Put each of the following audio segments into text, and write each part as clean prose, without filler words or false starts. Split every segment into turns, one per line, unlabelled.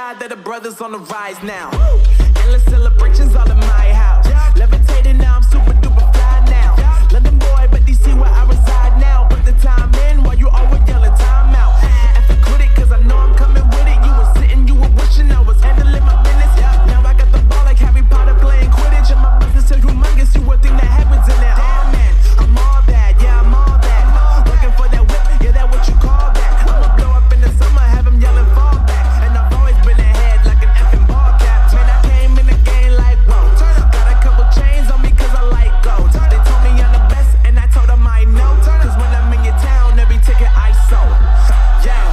God that the brothers on the rise now. Endless celebrations all in my house. Levitating now, I'm super duper fly now. London boy, but DC where I reside now. Put the time in while you always yelling time out. If you quit it, cause I know I'm coming with it. You were sitting, you were wishing I was handling my business. Now I got the ball like Harry Potter playing Quidditch. And my business is humongous, you would think that happens in there. Damn man, I'm all that, yeah I'm all that. Working for that whip, yeah that what you call that. I'ma blow up in the summer, have him yelling fall back. And I've always been ahead like an effing ball cap. Man, I came in the game like whoa. Got a couple chains on me cause I like gold. They told me I'm the best and I told them I know. Cause when I'm in your town, every ticket I sold. Yeah,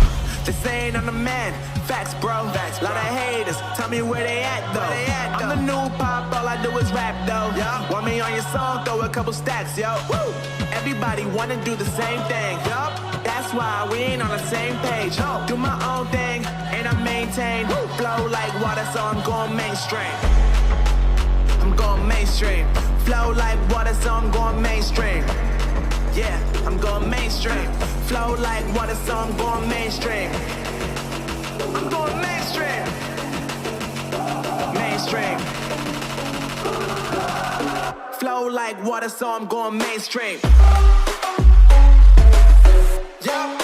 they saying I'm the man. Facts, bro. Lot of haters, tell me where they at though. I'm the new pop, all I do is rap though. Want me on your song, throw a couple stacks, yo. Woo! Everybody wanna do the same thing. That's why we ain't on the same page. Do my own thing, and I maintain. Flow like water, so I'm going mainstream. I'm going mainstream. Flow like water, so I'm going mainstream. Yeah, I'm going mainstream. Flow like water, so I'm going mainstream. I'm going mainstream. Mainstream. Flow like water, so I'm going mainstream. Yeah.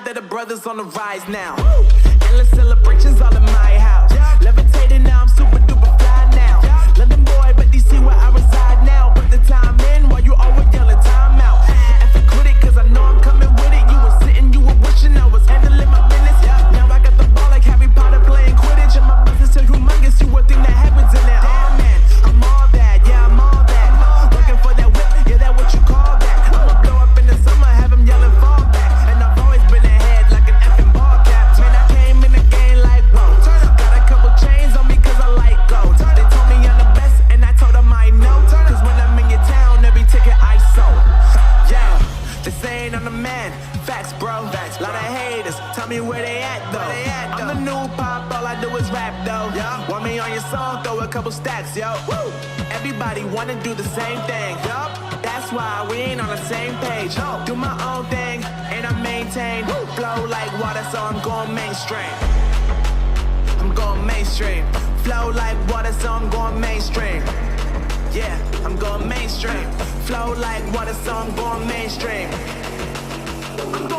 That the brothers on the rise now. Endless celebrations all in my house. Levitating now, I'm super duper fly now. London boy, but DC where I reside now. Put the time in while you always yelling time out. If you quit it, cause I know I'm coming with it. You were sitting, you were wishing I was handling my business. Now I got the ball like Harry Potter playing Quidditch. And my business is humongous, you would think that happens in there. Damn man, I'm all that, yeah I'm all that. Working for that whip, yeah that what you call that. I'ma blow up in the summer, have him yelling fall back. And I've always been ahead like an effing ball cap. Man, I came in the game like whoa. Got a couple chains on me cause I like gold. They told me I'm the best and I told them I know. Cause when I'm in your town, every ticket I sold. Yeah, they saying I'm the man. Facts, bro. Lot of haters, tell me where they at though. I'm the new pop, all I do is rap though. Want me on your song, throw a couple stacks, yo. Woo! Everybody wanna do the same thing. That's why we ain't on the same page. Do my own thing, and I maintain. Flow like water, so I'm going mainstream. I'm going mainstream. Flow like water, so I'm going mainstream. Yeah, I'm going mainstream. Flow like water, so I'm going mainstream. I'm going